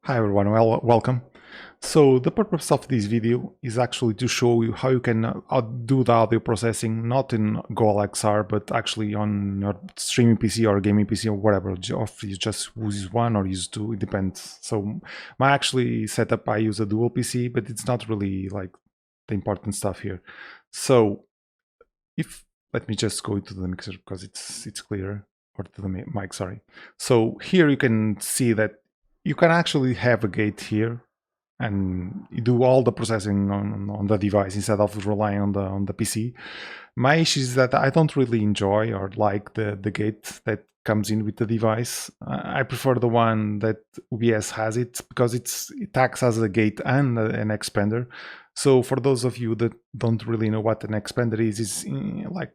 Hi everyone, welcome. So the purpose of this video is actually to show you how you can do the audio processing not in GoXLR but actually on your streaming PC or gaming PC or whatever. If you just use one or use two, it depends. So my actually setup, I use a dual PC, but it's not really like the important stuff here. So if let me just go into the mixer because it's clearer, or to the mic, sorry. So here you can see that you can actually have a gate here and you do all the processing on the device instead of relying on the PC. My issue is that I don't really enjoy or like the gate that comes in with the device. I prefer the one that OBS has it because it acts as a gate and an expander. So for those of you that don't really know what an expander is like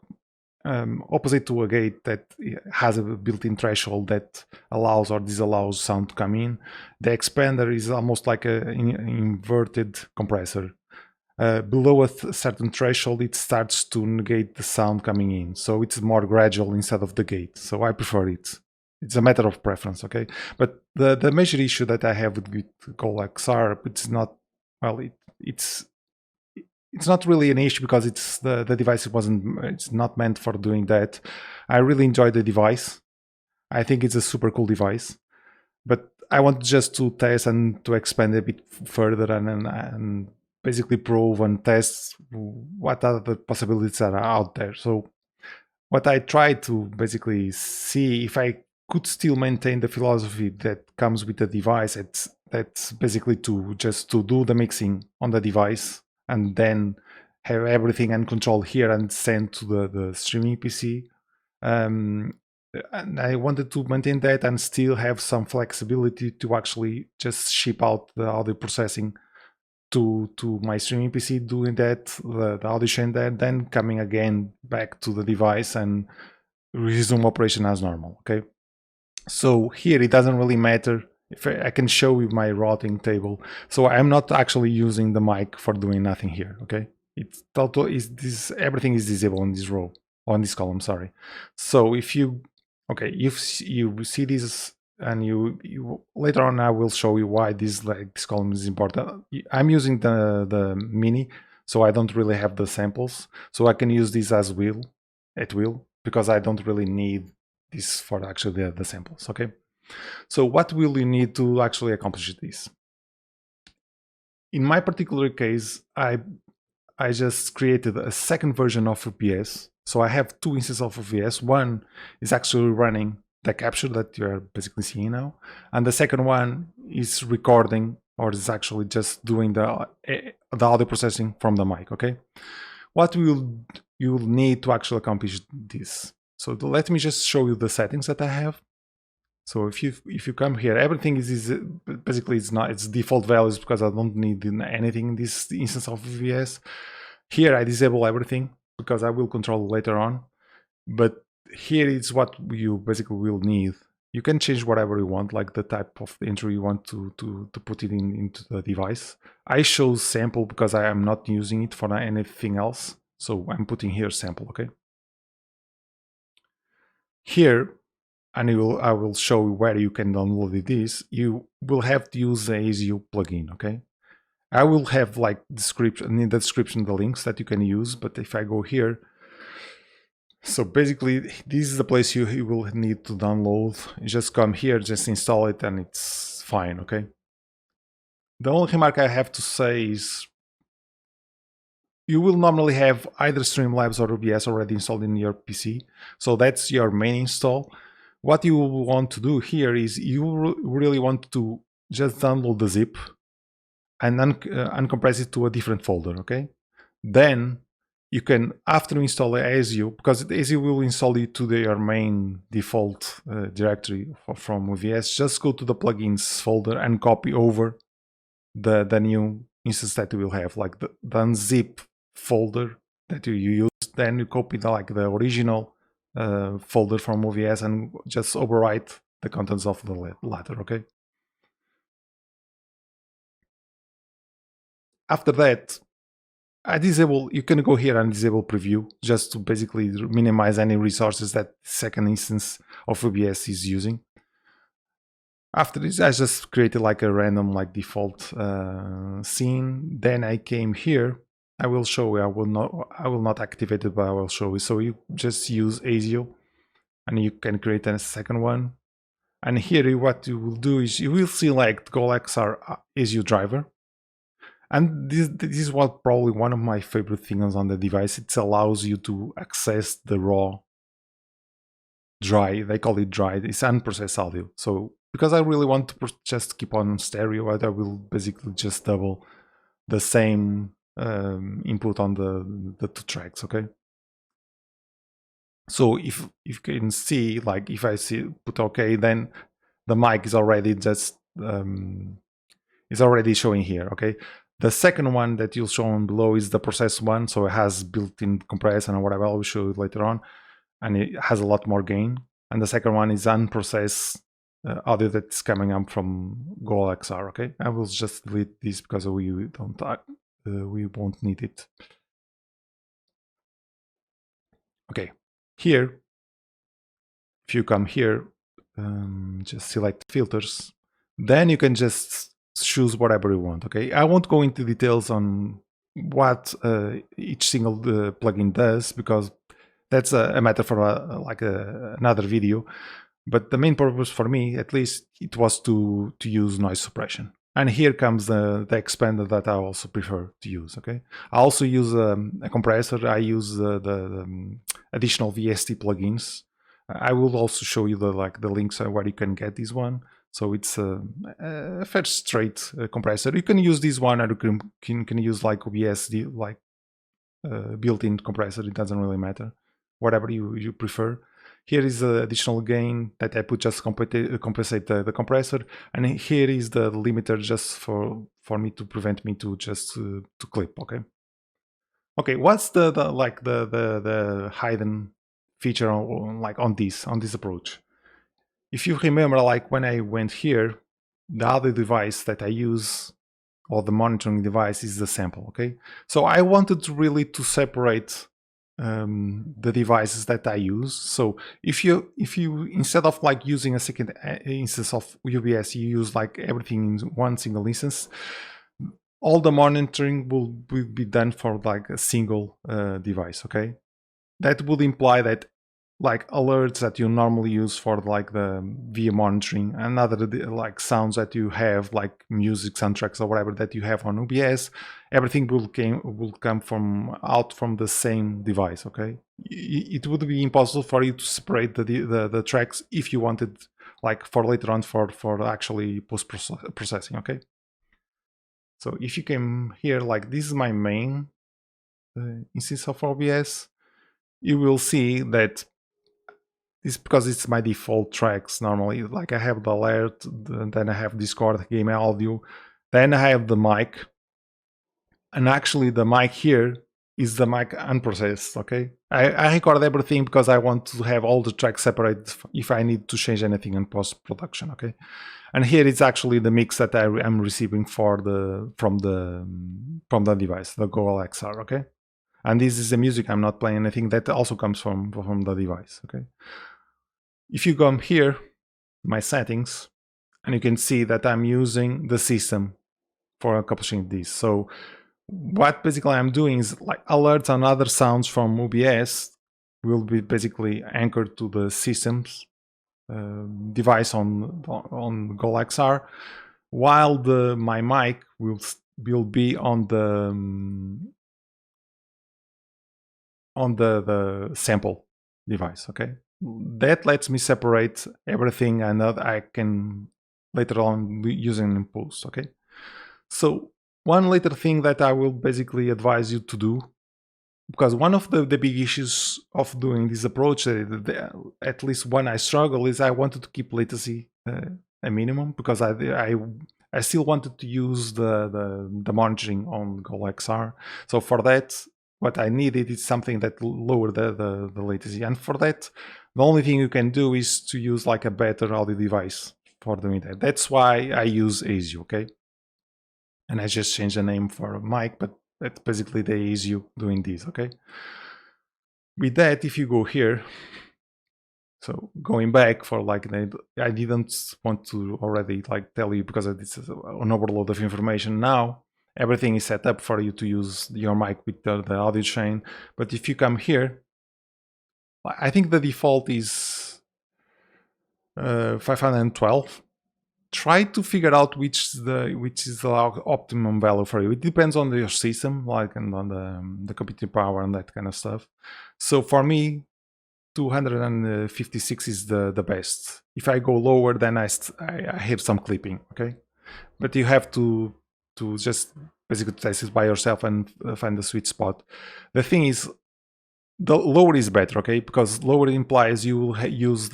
opposite to a gate that has a built-in threshold that allows or disallows sound to come in. The expander is almost like an inverted compressor. Below a certain threshold, it starts to negate the sound coming in. So it's more gradual instead of the gate. So I prefer it. It's a matter of preference, okay? But the major issue that I have with GoXLR, it's not, well, it's not really an issue because the device it's not meant for doing that. I really enjoy the device. I think it's a super cool device, but I want just to test and to expand a bit further and basically prove and test what other possibilities are out there. So what I try to basically see if I could still maintain the philosophy that comes with the device. That's basically to do the mixing on the device and then have everything and control here and send to the streaming PC. And I wanted to maintain that and still have some flexibility to actually just ship out the audio processing to my streaming PC, doing that, the audition there, then coming again back to the device and resume operation as normal. Okay. So here it doesn't really matter if I can show you my routing table. So I'm not actually using the mic for doing nothing here. Okay. It's total is this everything is disabled on this row, on this column, sorry. So if you okay, if you see this and you later on I will show you why this column is important. I'm using the mini, so I don't really have the samples, so I can use this as will at will because I don't really need this for actually the samples. Okay, so what will you need to actually accomplish this? In my particular case, I just created a second version of OBS. So I have two instances of OBS. One is actually running the capture that you're basically seeing now, and the second one is recording or is actually just doing the audio processing from the mic. Okay, what you'll need to actually accomplish this? So let me just show you the settings that I have. So if you come here, everything is basically it's default values because I don't need anything in this instance of OBS. Here I disable everything because I will control later on. But here is what you basically will need. You can change whatever you want, like the type of entry you want to put it into the device. I chose sample because I am not using it for anything else. So I'm putting here sample, okay? Here, and I will show you where you can download this. You will have to use the ASU plugin, okay? I will have like description in the description the links that you can use, but if I go here, so basically this is the place you will need to download. You just come here, just install it, and it's fine, okay? The only remark I have to say is you will normally have either Streamlabs or OBS already installed in your PC, so that's your main install. What you want to do here is you really want to just download the zip and uncompress it to a different folder, okay? Then you can, after install ASU, because ASU will install it to your main default directory from OBS, just go to the plugins folder and copy over the new instance that you will have, like the unzip folder that you used. Then you copy the original folder from OBS and just overwrite the contents of the latter, okay? After that, you can go here and disable preview just to basically minimize any resources that second instance of OBS is using. After this, I just created like a random like default scene. Then I came here. I will show you. I will not activate it, but I will show you. So you just use ASIO, and you can create a second one. And here, what you will do is you will select GoXLR ASIO driver. And this is what probably one of my favorite things on the device. It allows you to access the raw dry, they call it dry, it's unprocessed audio. So because I really want to just keep on stereo, I will basically just double the same input on the two tracks, okay? So if you can see, like if I put okay, then the mic is already just is already showing here, okay? The second one that you'll show on below is the processed one, so it has built-in compression and whatever. I will show you later on, and it has a lot more gain. And the second one is unprocessed audio that's coming up from GoXLR. Okay, I will just delete this because we won't need it. Okay, here, if you come here, just select filters, then you can just choose whatever you want. Okay, I won't go into details on what each single plugin does because that's a matter for another video. But the main purpose for me, at least, it was to use noise suppression. And here comes the expander that I also prefer to use. Okay, I also use a compressor. I use the additional VST plugins. I will also show you the links where you can get this one. So it's a fair straight compressor. You can use this one, or you can use like OBS, built-in compressor. It doesn't really matter, whatever you prefer. Here is the additional gain that I put just compensate the compressor, and here is the limiter just for me to prevent me to just to clip. Okay, what's the hidden feature on this approach? If you remember, like when I went here, the other device that I use, or the monitoring device, is the sample. Okay, so I wanted to really to separate the devices that I use. So if you instead of like using a second instance of UBS, you use like everything in one single instance, all the monitoring will be done for like a single device. Okay, that would imply that like alerts that you normally use for like the via monitoring and other like sounds that you have, like music soundtracks or whatever that you have on OBS, everything will come out from the same device. Okay, it would be impossible for you to separate the tracks if you wanted, like for later on for actually post processing. Okay, so if you came here, like this is my main instance of OBS, you will see that it's because it's my default tracks normally. Like I have the alert, then I have Discord game audio, then I have the mic, and actually the mic here is the mic unprocessed. Okay, I record everything because I want to have all the tracks separated if I need to change anything in post production. Okay, and here it's actually the mix that I am receiving from the device, the GoXLR. Okay, and this is the music. I'm not playing anything that also comes from the device. Okay. If you come here, my settings, and you can see that I'm using the system for accomplishing this. So what basically I'm doing is like alerts and other sounds from OBS will be basically anchored to the system's device on GoXLR, while my mic will be on the sample device. Okay, that lets me separate everything, and that I can later on using in post. Okay, so one later thing that I will basically advise you to do, because one of the big issues of doing this approach, at least when I struggle, is I wanted to keep latency a minimum, because I still wanted to use the monitoring on GoXLR. So for that, what I needed is something that lowered the latency. And for that, the only thing you can do is to use like a better audio device for doing that. That's why I use ASIO, okay? And I just changed the name for mic, but that's basically the ASIO doing this, okay? With that, if you go here, So going back for like, I didn't want to already like tell you because this is an overload of information. Now everything is set up for you to use your mic with the audio chain. But if you come here, I think the default is 512. Try to figure out which is the optimum value for you. It depends on your system, like, and on the computing power and that kind of stuff. So for me, 256 is the best. If I go lower, then I have some clipping. Okay, but you have to just basically test it by yourself and find the sweet spot. The thing is, the lower is better, okay? Because lower implies you will use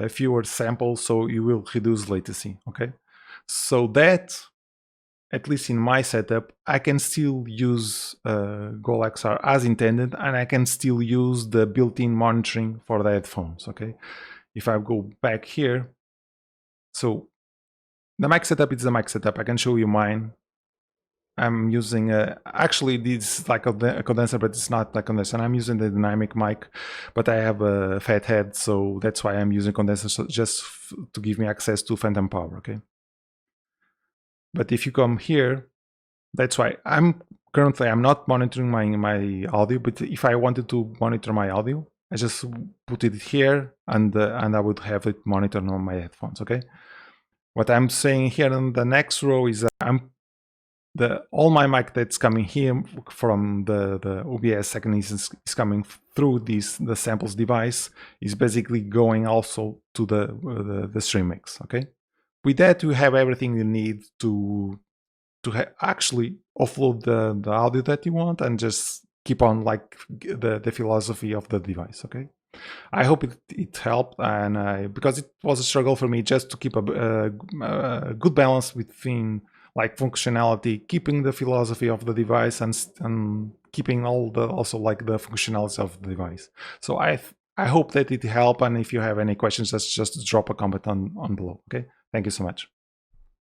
fewer samples, so you will reduce latency, okay? So that, at least in my setup, I can still use GoXLR as intended, and I can still use the built-in monitoring for the headphones, okay? If I go back here, so the mic setup is the mic setup. I can show you mine. I'm using actually this is like a condenser, but it's not like condenser. I'm using the dynamic mic, but I have a fat head, so that's why I'm using condenser, so just to give me access to phantom power, okay? But if you come here, that's why I'm not monitoring my audio, but if I wanted to monitor my audio, I just put it here and I would have it monitored on my headphones, okay? What I'm saying here in the next row is that all my mic that's coming here from the OBS second instance is coming through the samples device, is basically going also to the stream mix, okay? With that, you have everything you need to actually offload the audio that you want and just keep on like the philosophy of the device, okay? I hope it helped, and because it was a struggle for me just to keep a good balance between like functionality, keeping the philosophy of the device, and keeping also like the functionalities of the device. So I hope that it helped, and if you have any questions, just drop a comment on below. Okay, thank you so much.